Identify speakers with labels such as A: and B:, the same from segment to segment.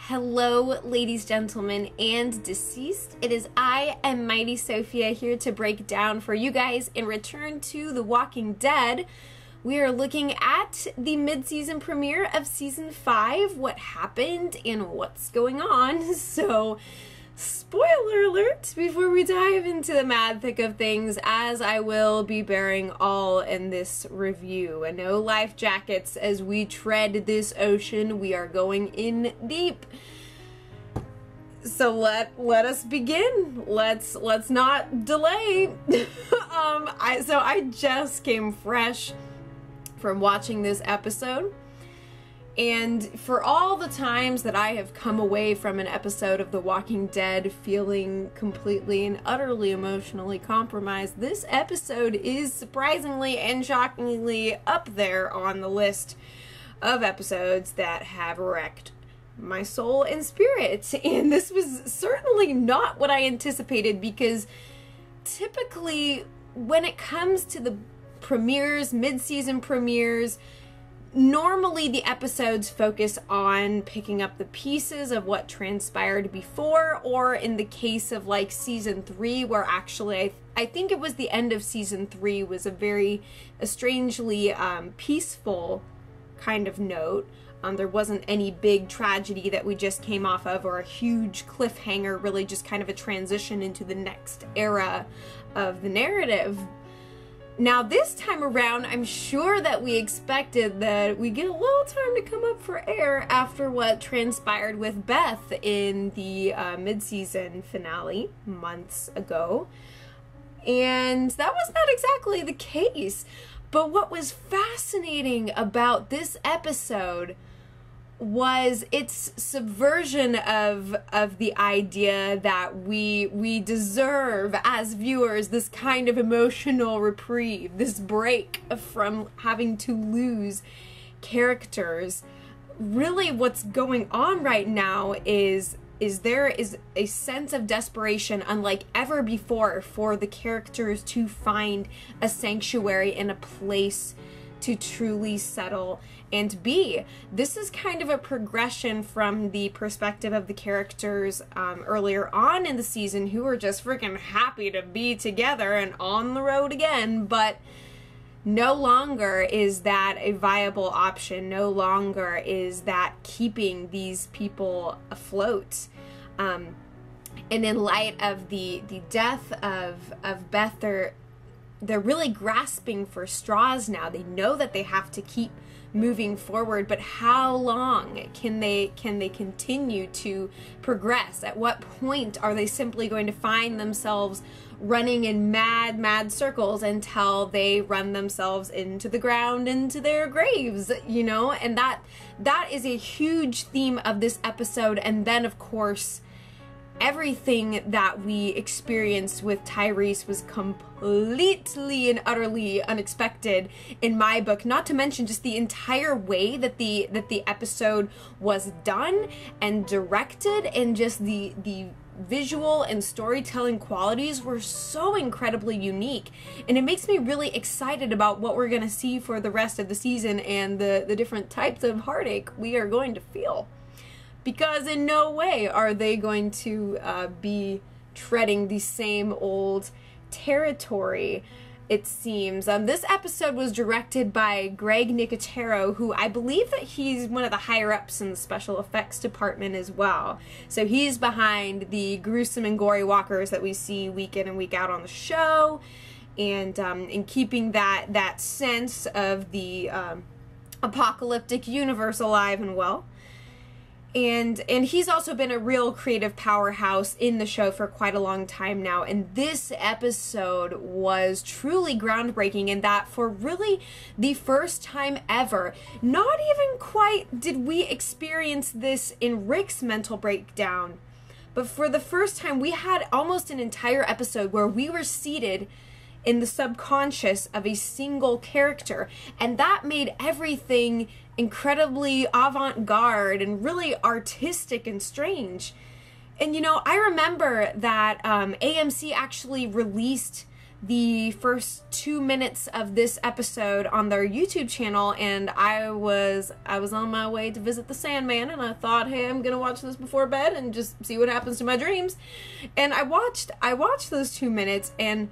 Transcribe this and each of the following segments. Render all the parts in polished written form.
A: Hello, ladies, gentlemen, and deceased. It is I, am Mighty Sophia, here to break down for you guys in return to The Walking Dead. We are looking at the mid-season premiere of Season 5, what happened and what's going on. So, spoiler alert before we dive into the mad thick of things, as I will be bearing all in this review. And no life jackets as we tread this ocean. We are going in deep. So let us begin. Let's not delay. So I just came fresh from watching this episode. And for all the times that I have come away from an episode of The Walking Dead feeling completely and utterly emotionally compromised, this episode is surprisingly and shockingly up there on the list of episodes that have wrecked my soul and spirit. And this was certainly not what I anticipated, because typically when it comes to the premieres, mid-season premieres, normally the episodes focus on picking up the pieces of what transpired before, or in the case of like Season 3, where actually I think it was the end of Season 3 was a strangely peaceful kind of note. There wasn't any big tragedy that we just came off of, or a huge cliffhanger, really just kind of a transition into the next era of the narrative. Now this time around, I'm sure that we expected that we get a little time to come up for air after what transpired with Beth in the mid-season finale months ago. And that was not exactly the case. But what was fascinating about this episode was its subversion of the idea that we deserve as viewers this kind of emotional reprieve, this break from having to lose characters. Really what's going on right now is there is a sense of desperation unlike ever before for the characters to find a sanctuary and a place to truly settle and be. This is kind of a progression from the perspective of the characters earlier on in the season, who were just freaking happy to be together and on the road again, but no longer is that a viable option. No longer is that keeping these people afloat. And in light of the death of Beth, they're really grasping for straws now. They know that they have to keep moving forward, but how long can they continue to progress? At what point are they simply going to find themselves running in mad circles until they run themselves into the ground, into their graves, you know? And that is a huge theme of this episode. And then of course everything that we experienced with Tyrese was completely and utterly unexpected in my book, not to mention just the entire way that the episode was done and directed, and just the visual and storytelling qualities were so incredibly unique. And it makes me really excited about what we're gonna see for the rest of the season and the different types of heartache we are going to feel. Because in no way are they going to be treading the same old territory, it seems. This episode was directed by Greg Nicotero, who I believe that he's one of the higher-ups in the special effects department as well. So he's behind the gruesome and gory walkers that we see week in and week out on the show, and in keeping that sense of the apocalyptic universe alive and well. And he's also been a real creative powerhouse in the show for quite a long time now. And this episode was truly groundbreaking in that for really the first time ever, not even quite did we experience this in Rick's mental breakdown, but for the first time we had almost an entire episode where we were seated in the subconscious of a single character. And that made everything incredibly avant-garde and really artistic and strange. And you know, I remember that AMC actually released the first 2 minutes of this episode on their YouTube channel, and I was on my way to visit the Sandman, and I thought, hey, I'm gonna watch this before bed and just see what happens to my dreams. And I watched those 2 minutes, and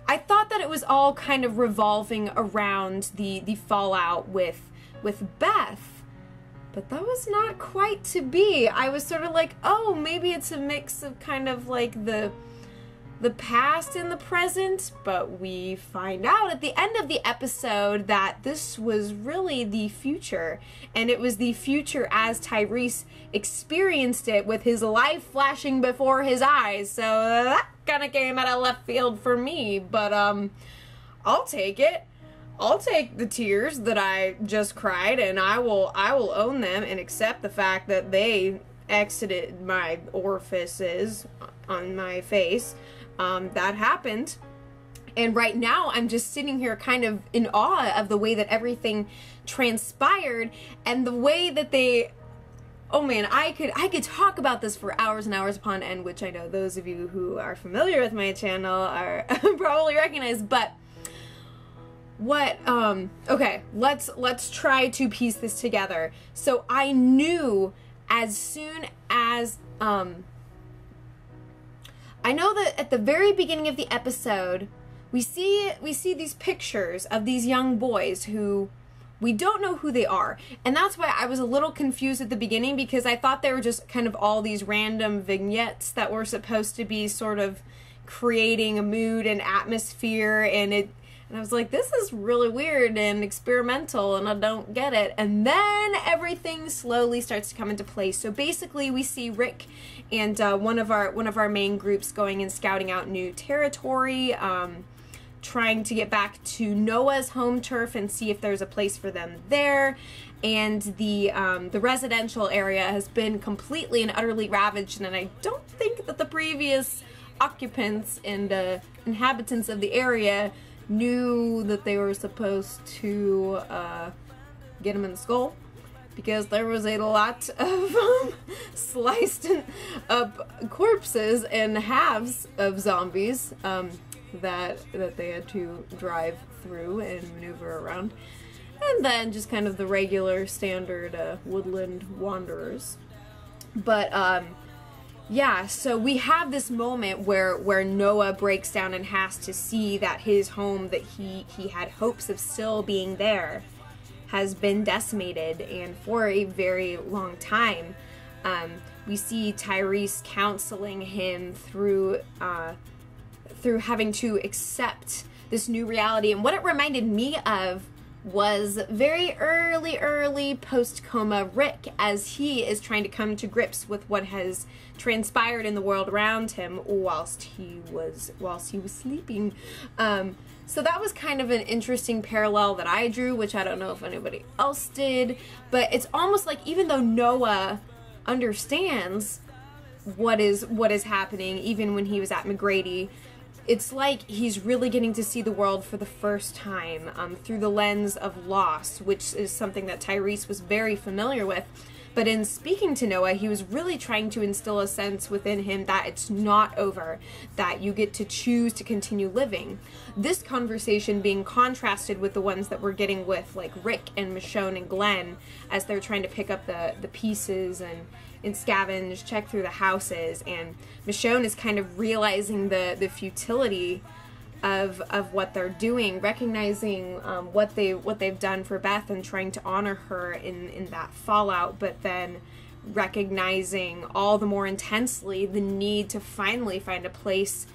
A: I thought that it was all kind of revolving around the fallout with Beth. But that was not quite to be. I was sort of like, oh, maybe it's a mix of kind of like the past and the present, but we find out at the end of the episode that this was really the future, and it was the future as Tyrese experienced it with his life flashing before his eyes. So that kind of came out of left field for me, but I'll take it. I'll take the tears that I just cried, and I will own them and accept the fact that they exited my orifices on my face. That happened. And right now I'm just sitting here kind of in awe of the way that everything transpired and the way that they, oh man, I could talk about this for hours and hours upon end, which I know those of you who are familiar with my channel are probably recognize, but what, okay, let's try to piece this together. So I knew as soon as, I know that at the very beginning of the episode, we see these pictures of these young boys who we don't know who they are. And that's why I was a little confused at the beginning, because I thought they were just kind of all these random vignettes that were supposed to be sort of creating a mood and atmosphere, and I was like, this is really weird and experimental, and I don't get it. And then everything slowly starts to come into place. So basically, we see Rick and one of our main groups going and scouting out new territory, trying to get back to Noah's home turf and see if there's a place for them there. And the residential area has been completely and utterly ravaged, and I don't think that the previous occupants and inhabitants of the area knew that they were supposed to get him in the skull, because there was a lot of sliced up corpses and halves of zombies that they had to drive through and maneuver around, and then just kind of the regular standard woodland wanderers. But yeah, so we have this moment where Noah breaks down and has to see that his home that he had hopes of still being there has been decimated, and for a very long time. We see Tyrese counseling him through having to accept this new reality, and what it reminded me of was very early post-coma Rick, as he is trying to come to grips with what has transpired in the world around him whilst he was sleeping. So that was kind of an interesting parallel that I drew, which I don't know if anybody else did, but it's almost like even though Noah understands what is happening, even when he was at McGrady, it's like he's really getting to see the world for the first time through the lens of loss, which is something that Tyrese was very familiar with. But in speaking to Noah, he was really trying to instill a sense within him that it's not over, that you get to choose to continue living. This conversation being contrasted with the ones that we're getting with like Rick and Michonne and Glenn, as they're trying to pick up the pieces and scavenge, check through the houses, and Michonne is kind of realizing the futility of what they're doing, recognizing what they've done for Beth and trying to honor her in that fallout, but then recognizing all the more intensely the need to finally find a place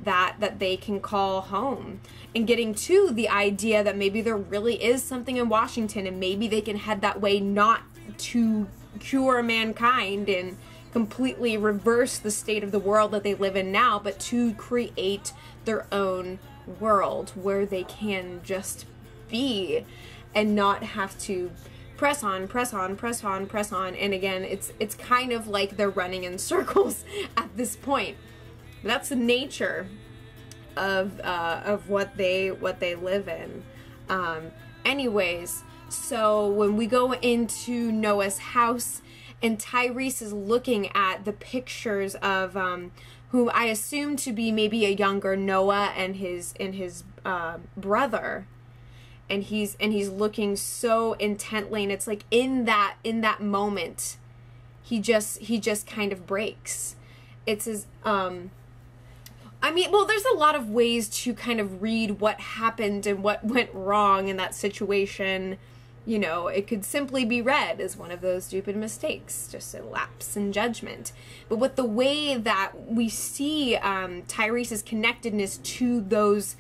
A: that they can call home, and getting to the idea that maybe there really is something in Washington, and maybe they can head that way, not to cure mankind and completely reverse the state of the world that they live in now, but to create their own world where they can just be and not have to press on. And again, it's kind of like they're running in circles at this point. That's the nature of what they live in. Anyways, so when we go into Noah's house and Tyrese is looking at the pictures of who I assume to be maybe a younger Noah and his brother, and he's looking so intently, and it's like in that moment he just kind of breaks. It's as I mean, well, there's a lot of ways to kind of read what happened and what went wrong in that situation. You know, it could simply be read as one of those stupid mistakes, just a lapse in judgment. But with the way that we see Tyrese's connectedness to those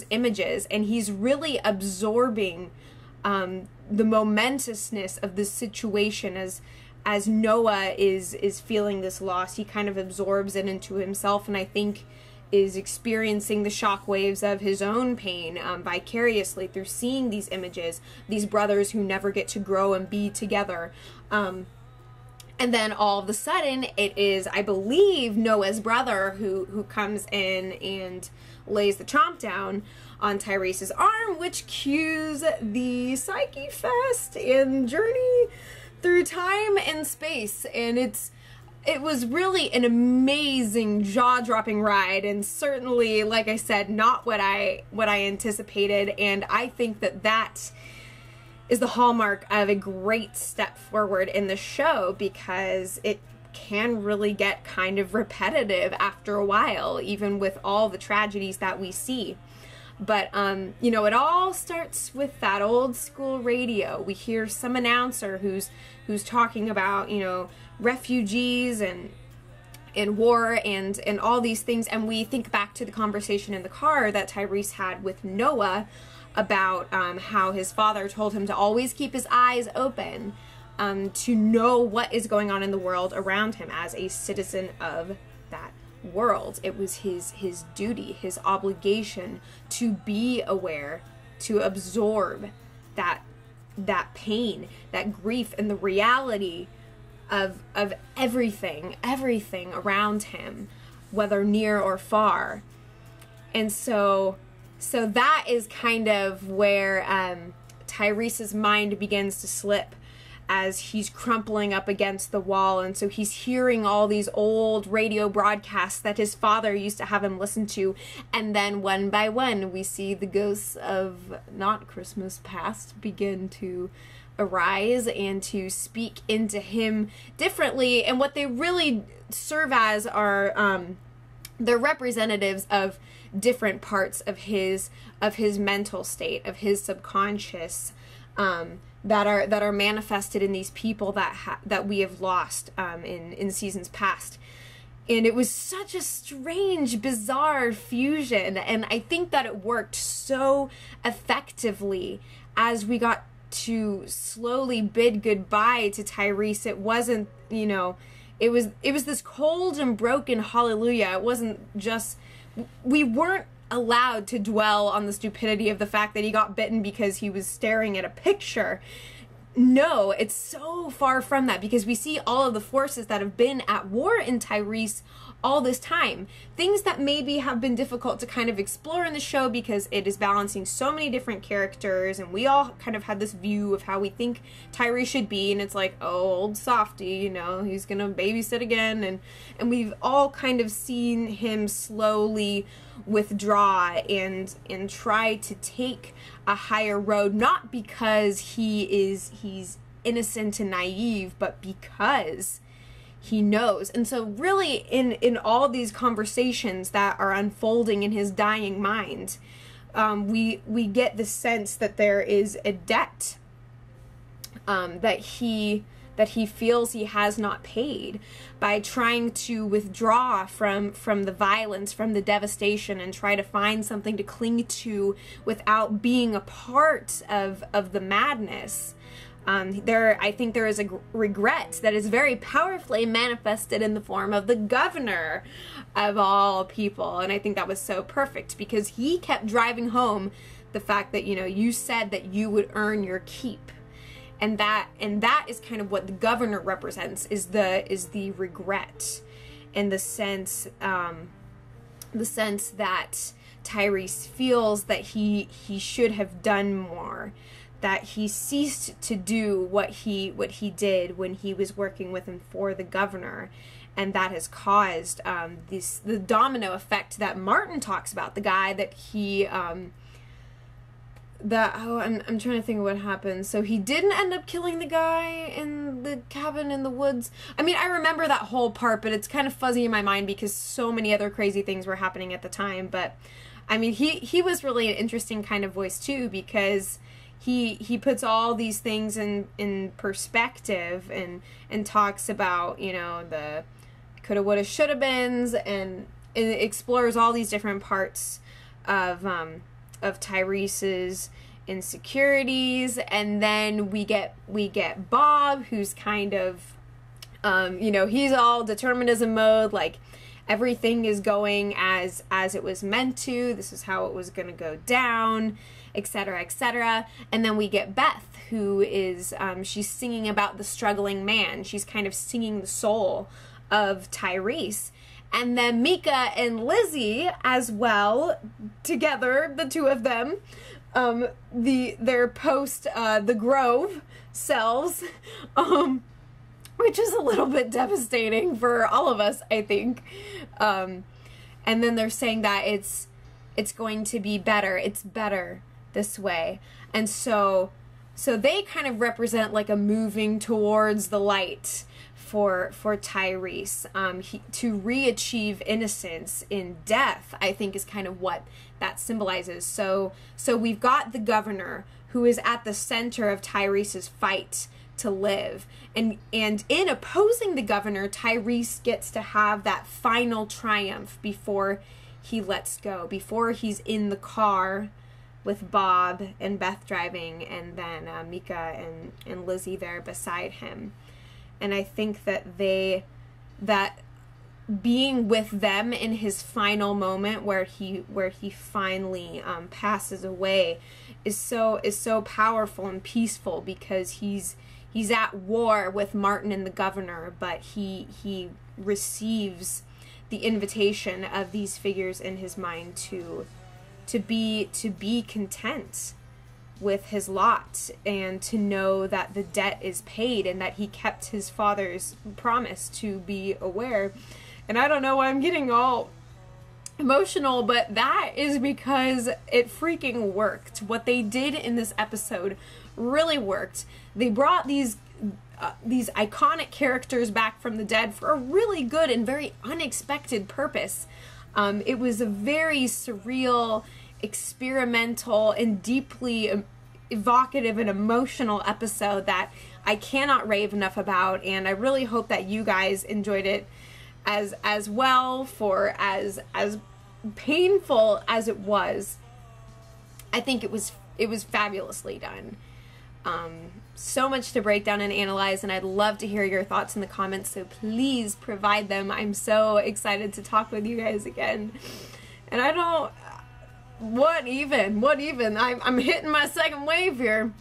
A: images, and he's really absorbing the momentousness of the situation as Noah is feeling this loss. He kind of absorbs it into himself, and I think is experiencing the shockwaves of his own pain vicariously through seeing these images, these brothers who never get to grow and be together. And then all of a sudden, it is, I believe, Noah's brother who comes in and lays the chomp down on Tyrese's arm, which cues the Psyche Fest and journey through time and space. And it was really an amazing, jaw-dropping ride, and certainly, like I said, not what I anticipated. And I think that is the hallmark of a great step forward in the show, because it can really get kind of repetitive after a while, even with all the tragedies that we see. But, you know, it all starts with that old school radio. We hear some announcer who's talking about, you know, refugees and war and all these things. And we think back to the conversation in the car that Tyrese had with Noah about how his father told him to always keep his eyes open to know what is going on in the world around him as a citizen of that world. It was his duty, his obligation to be aware, to absorb that pain, that grief, and the reality of everything around him, whether near or far. And so that is kind of where Tyrese's mind begins to slip as he's crumpling up against the wall. And so he's hearing all these old radio broadcasts that his father used to have him listen to. And then one by one, we see the ghosts of not Christmas past begin to arise and to speak into him differently. And what they really serve as are they're representatives of different parts of his mental state, of his subconscious, that are manifested in these people that we have lost in seasons past. And it was such a strange, bizarre fusion, and I think that it worked so effectively as we got to slowly bid goodbye to Tyrese. It wasn't, you know, it was this cold and broken hallelujah. It wasn't just, we weren't allowed to dwell on the stupidity of the fact that he got bitten because he was staring at a picture. No, it's so far from that, because we see all of the forces that have been at war in Tyrese all this time. Things that maybe have been difficult to kind of explore in the show because it is balancing so many different characters, and we all kind of had this view of how we think Tyrese should be, and it's like, oh, old softy, you know, he's gonna babysit again, and we've all kind of seen him slowly withdraw and try to take a higher road, not because he's innocent and naive, but because he knows. And so really in all these conversations that are unfolding in his dying mind, we get the sense that there is a debt that he feels he has not paid by trying to withdraw from the violence, from the devastation, and try to find something to cling to without being a part of the madness. I think there is a regret that is very powerfully manifested in the form of the governor of all people. And I think that was so perfect, because he kept driving home the fact that, you know, you said that you would earn your keep. And that is kind of what the governor represents, is the regret, and the sense that Tyrese feels that he should have done more, that he ceased to do what he did when he was working with him for the governor, and that has caused the domino effect that Martin talks about. The guy that he I'm trying to think of what happened. So he didn't end up killing the guy in the cabin in the woods. I mean, I remember that whole part, but it's kind of fuzzy in my mind because so many other crazy things were happening at the time. But I mean, he was really an interesting kind of voice too, because he puts all these things in perspective and talks about, you know, the coulda, woulda, shoulda beens, and it explores all these different parts of Tyrese's insecurities. And then we get Bob, who's kind of you know, he's all determinism mode, like everything is going as it was meant to, this is how it was going to go down, etc., etc. And then we get Beth, who is she's singing about the struggling man. She's kind of singing the soul of Tyrese. And then Mika and Lizzie as well, together, the two of them, their post the Grove selves, which is a little bit devastating for all of us, I think. And then they're saying that it's going to be better. It's better this way. And so they kind of represent like a moving towards the light for Tyrese, to re-achieve innocence in death, I think is kind of what that symbolizes. So we've got the governor, who is at the center of Tyrese's fight to live, and in opposing the governor, Tyrese gets to have that final triumph before he lets go, before he's in the car with Bob and Beth driving, and then Mika and Lizzie there beside him. And I think that that being with them in his final moment where he finally passes away is so powerful and peaceful, because he's at war with Martin and the governor, but he receives the invitation of these figures in his mind to be content with his lot, and to know that the debt is paid, and that he kept his father's promise to be aware. And I don't know why I'm getting all emotional, but that is because it freaking worked. What they did in this episode really worked. They brought these iconic characters back from the dead for a really good and very unexpected purpose. It was a very surreal, experimental, and deeply evocative and emotional episode that I cannot rave enough about, and I really hope that you guys enjoyed it as well, for as painful as it was. I think it was fabulously done. So much to break down and analyze, and I'd love to hear your thoughts in the comments, so please provide them. I'm so excited to talk with you guys again. And I don't... What even? I'm hitting my second wave here.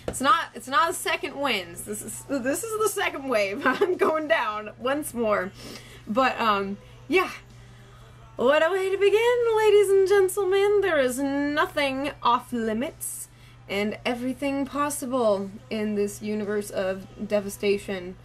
A: It's not a second wins. This is the second wave. I'm going down once more. But yeah. What a way to begin, ladies and gentlemen. There is nothing off limits and everything possible in this universe of devastation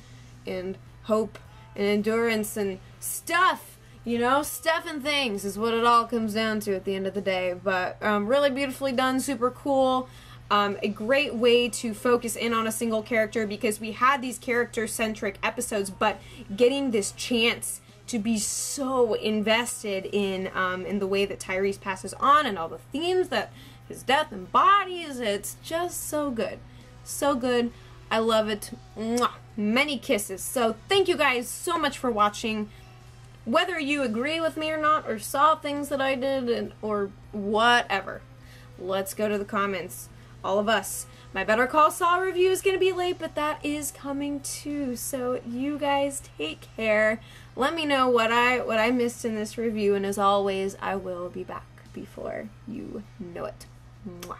A: and hope and endurance and stuff. You know, stuff and things is what it all comes down to at the end of the day. But really beautifully done, super cool. A great way to focus in on a single character, because we had these character-centric episodes, but getting this chance to be so invested in the way that Tyrese passes on and all the themes that his death embodies, it's just so good. So good. I love it. Mwah. Many kisses. So thank you guys so much for watching. Whether you agree with me or not, or saw things that I did, or whatever, let's go to the comments. All of us. My Better Call Saul review is going to be late, but that is coming too. So you guys take care. Let me know what I missed in this review, and as always, I will be back before you know it. Mwah.